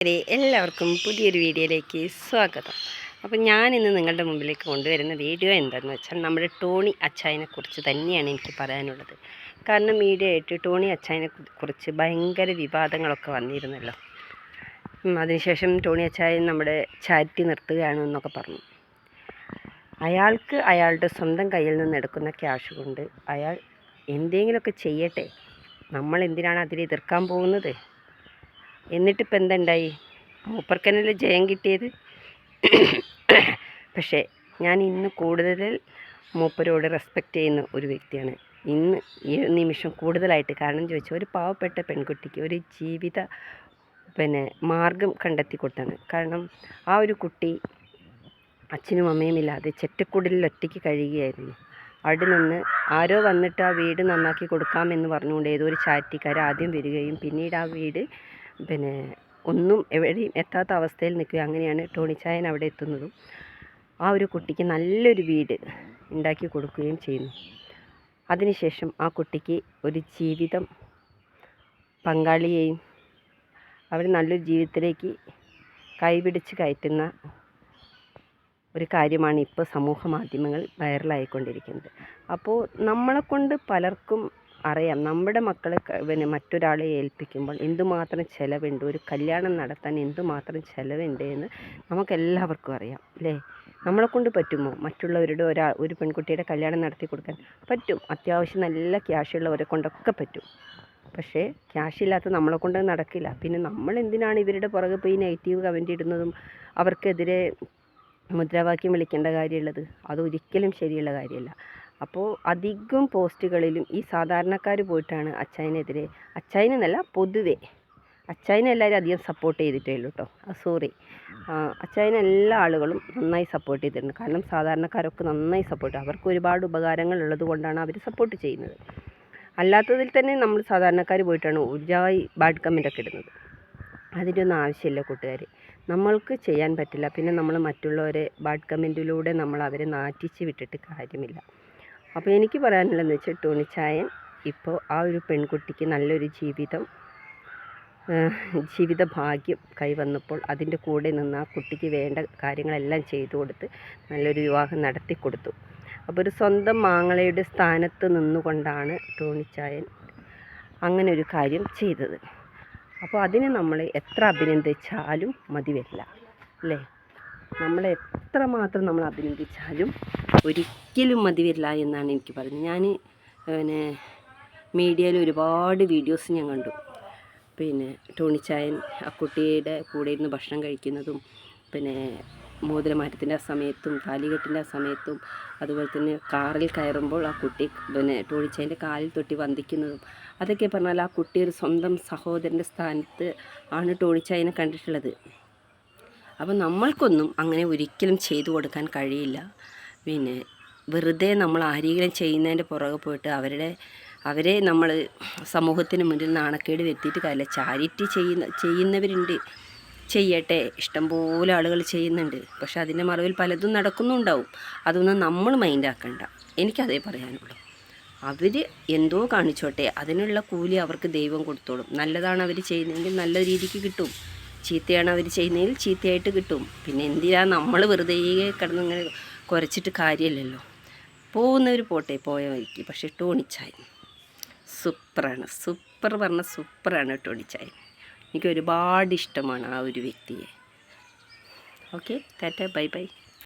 എല്ലാവർക്കും പുതിയൊരു വീഡിയോയിലേക്ക് സ്വാഗതം. അപ്പം ഞാനിന്ന് നിങ്ങളുടെ മുമ്പിലേക്ക് കൊണ്ടുവരുന്ന വീഡിയോ എന്താണെന്ന് വെച്ചാൽ നമ്മുടെ ടോണി അച്ചായനെ കുറിച്ച് തന്നെയാണ് എനിക്ക് പറയാനുള്ളത്. കാരണം മീഡിയയായിട്ട് ടോണി അച്ചായനെ കുറിച്ച് ഭയങ്കര വിവാദങ്ങളൊക്കെ വന്നിരുന്നല്ലോ. അതിനുശേഷം ടോണി അച്ചായൻ നമ്മുടെ ചാരിറ്റി നിർത്തുകയാണെന്നൊക്കെ പറഞ്ഞു. അയാൾക്ക് അയാളുടെ സ്വന്തം കയ്യിൽ നിന്ന് എടുക്കുന്ന ക്യാഷ് കൊണ്ട് അയാൾ എന്തെങ്കിലുമൊക്കെ ചെയ്യട്ടെ. നമ്മൾ എന്തിനാണ് അതിൽ എതിർക്കാൻ പോകുന്നത്? എന്നിട്ടിപ്പോൾ എന്തുണ്ടായി? മൂപ്പർക്കനല്ലേ ജയം കിട്ടിയത്. പക്ഷേ ഞാൻ ഇന്ന് കൂടുതൽ മൂപ്പരോട് റെസ്പെക്റ്റ് ചെയ്യുന്ന ഒരു വ്യക്തിയാണ് ഇന്ന് ഈ നിമിഷം കൂടുതലായിട്ട്. കാരണം ചോദിച്ചാൽ ഒരു പാവപ്പെട്ട പെൺകുട്ടിക്ക് ഒരു ജീവിത മാർഗം കണ്ടെത്തി കൊടുത്താണ്. കാരണം ആ ഒരു കുട്ടി അച്ഛനും അമ്മയും ഇല്ലാതെ ചെറ്റക്കുടിലിൽ ഒറ്റയ്ക്ക് കഴിയുകയായിരുന്നു. അവിടെ നിന്ന് ആരോ വന്നിട്ട് ആ വീട് നന്നാക്കി കൊടുക്കാമെന്ന് പറഞ്ഞുകൊണ്ട് ഏതോ ഒരു ചാരിറ്റിക്കാർ ആദ്യം വരികയും പിന്നീട് ആ വീട് ഒന്നും എവിടെയും എത്താത്ത അവസ്ഥയിൽ നിൽക്കുക. അങ്ങനെയാണ് ടോണിച്ചായൻ അവിടെ എത്തുന്നതും ആ ഒരു കുട്ടിക്ക് നല്ലൊരു വീട് ഉണ്ടാക്കി കൊടുക്കുകയും ചെയ്യുന്നു. അതിനുശേഷം ആ കുട്ടിക്ക് ഒരു ജീവിതം പങ്കാളിയെയും അവർ നല്ലൊരു ജീവിതത്തിലേക്ക് കൈപിടിച്ച് കയറ്റുന്ന ഒരു കാര്യമാണ് ഇപ്പോൾ സമൂഹ മാധ്യമങ്ങൾ വൈറലായിക്കൊണ്ടിരിക്കുന്നത്. അപ്പോൾ നമ്മളെക്കൊണ്ട് പലർക്കും അറിയാം നമ്മുടെ മക്കളെ മറ്റൊരാളെ ഏൽപ്പിക്കുമ്പോൾ എന്തുമാത്രം ചിലവുണ്ട്, ഒരു കല്യാണം നടത്താൻ എന്തുമാത്രം ചിലവുണ്ട് എന്ന് നമുക്കെല്ലാവർക്കും അറിയാം അല്ലേ? നമ്മളെക്കൊണ്ട് പറ്റുമോ മറ്റുള്ളവരുടെ ഒരു പെൺകുട്ടിയുടെ കല്യാണം നടത്തി കൊടുക്കാൻ? പറ്റും. അത്യാവശ്യം നല്ല ക്യാഷുള്ളവരെ കൊണ്ടൊക്കെ പറ്റും. പക്ഷേ ക്യാഷില്ലാത്ത നമ്മളെക്കൊണ്ട് നടക്കില്ല. പിന്നെ നമ്മൾ എന്തിനാണ് ഇവരുടെ പുറകെ പോയി നെഗറ്റീവ് കമൻ്റ് ഇടുന്നതും അവർക്കെതിരെ മുദ്രാവാക്യം വിളിക്കേണ്ട കാര്യമുള്ളത്? അതൊരിക്കലും ശരിയുള്ള കാര്യമല്ല. അപ്പോൾ അധികം പോസ്റ്റുകളിലും ഈ സാധാരണക്കാർ പോയിട്ടാണ് അച്ചായനെതിരെ, അച്ചായനെന്നല്ല പൊതുവെ അച്ചായനെ എല്ലാവരും അധികം സപ്പോർട്ട് ചെയ്തിട്ടേ ഉള്ളൂ കേട്ടോ. സോറി, അച്ചായനെ എല്ലാ ആളുകളും നന്നായി സപ്പോർട്ട് ചെയ്തിട്ടുണ്ട്. കാരണം സാധാരണക്കാരൊക്കെ നന്നായി സപ്പോർട്ട്, അവർക്ക് ഒരുപാട് ഉപകാരങ്ങൾ ഉള്ളത് കൊണ്ടാണ് അവർ സപ്പോർട്ട് ചെയ്യുന്നത്. അല്ലാത്തതിൽ തന്നെ നമ്മൾ സാധാരണക്കാർ പോയിട്ടാണ് ഒരുപാട് ബാഡ് കമൻ്റൊക്കെ ഇടുന്നത്. അതിൻ്റെ ഒന്നും ആവശ്യമില്ല കൂട്ടുകാർ. നമ്മൾക്ക് ചെയ്യാൻ പറ്റില്ല. പിന്നെ നമ്മൾ മറ്റുള്ളവരെ ബാഡ് കമൻറ്റിലൂടെ നമ്മൾ അവരെ നാറ്റിച്ച് വിട്ടിട്ട് കാര്യമില്ല. അപ്പോൾ എനിക്ക് പറയാനുള്ളതെന്ന് വെച്ചാൽ ടോണിച്ചായൻ ഇപ്പോൾ ആ ഒരു പെൺകുട്ടിക്ക് നല്ലൊരു ജീവിത ഭാഗ്യം കൈവന്നപ്പോൾ അതിൻ്റെ കൂടെ നിന്ന് ആ കുട്ടിക്ക് വേണ്ട കാര്യങ്ങളെല്ലാം ചെയ്തു കൊടുത്ത് നല്ലൊരു വിവാഹം നടത്തി കൊടുത്തു. അപ്പോൾ ഒരു സ്വന്തം മാങ്ങളയുടെ സ്ഥാനത്ത് നിന്നുകൊണ്ടാണ് ടോണിച്ചായൻ അങ്ങനെ ഒരു കാര്യം ചെയ്തത്. അപ്പോൾ അതിനെ നമ്മൾ എത്ര അഭിനന്ദിച്ചാലും മതി വരില്ല അല്ലേ? നമ്മളെ എത്രമാത്രം നമ്മൾ അഭിനന്ദിച്ചാലും ഒരിക്കലും മതി വരില്ല എന്നാണ് എനിക്ക് പറയുന്നത്. ഞാൻ മീഡിയയിൽ ഒരുപാട് വീഡിയോസ് ഞാൻ കണ്ടു. ടോണിച്ചായൻ ആ കുട്ടിയുടെ കൂടെ ഇരുന്ന് ഭക്ഷണം കഴിക്കുന്നതും മോതിരമാറ്റത്തിൻ്റെ സമയത്തും താലികെട്ടിൻ്റെ സമയത്തും അതുപോലെ തന്നെ കാറിൽ കയറുമ്പോൾ ആ കുട്ടി ടോണിച്ചായൻ്റെ കാലിൽ തൊട്ടി വന്ദിക്കുന്നതും അതൊക്കെ പറഞ്ഞാൽ ആ കുട്ടി ഒരു സ്വന്തം സഹോദരൻ്റെ സ്ഥാനത്ത് ആണ് ടോണിച്ചായനെ കണ്ടിട്ടുള്ളത്. അപ്പോൾ നമ്മൾക്കൊന്നും അങ്ങനെ ഒരിക്കലും ചെയ്തു കൊടുക്കാൻ കഴിയില്ല. വെറുതെ നമ്മൾ ആരെങ്കിലും ചെയ്യുന്നതിൻ്റെ പുറകെ പോയിട്ട് അവരെ നമ്മൾ സമൂഹത്തിന് മുന്നിൽ നാണക്കേട് വരുത്തിയിട്ട് കാര്യമില്ല. ചാരിറ്റി ചെയ്യുന്നവരുണ്ട്, ചെയ്യട്ടെ, ഇഷ്ടംപോലെ ആളുകൾ ചെയ്യുന്നുണ്ട്. പക്ഷെ അതിൻ്റെ മറവിൽ പലതും നടക്കുന്നുണ്ടാവും. അതൊന്നും നമ്മൾ മൈൻഡാക്കണ്ട. എനിക്കതേ പറയാനുള്ളൂ. അവർ എന്തോ കാണിച്ചോട്ടെ, അതിനുള്ള കൂലി അവർക്ക് ദൈവം കൊടുത്തോളും. നല്ലതാണ് അവർ ചെയ്യുന്നതെങ്കിൽ നല്ല രീതിക്ക് കിട്ടും, ചീത്തയാണ് അവർ ചെയ്യുന്നതെങ്കിൽ ചീത്തയായിട്ട് കിട്ടും. പിന്നെ എന്തിനാ നമ്മൾ വെറുതെ കിടന്നിങ്ങനെ കുരച്ചിട്ട് കാര്യമില്ലല്ലോ. പോകുന്നവർ പോട്ടെ, പോയ വഴിക്ക്. പക്ഷേ ടോണിച്ചായൻ സൂപ്പറാണ്, സൂപ്പറാണ് ടോണിച്ചായൻ. എനിക്ക് ഒരുപാട് ഇഷ്ടമാണ് ആ ഒരു വ്യക്തിയെ. Okay, Tata, bye bye.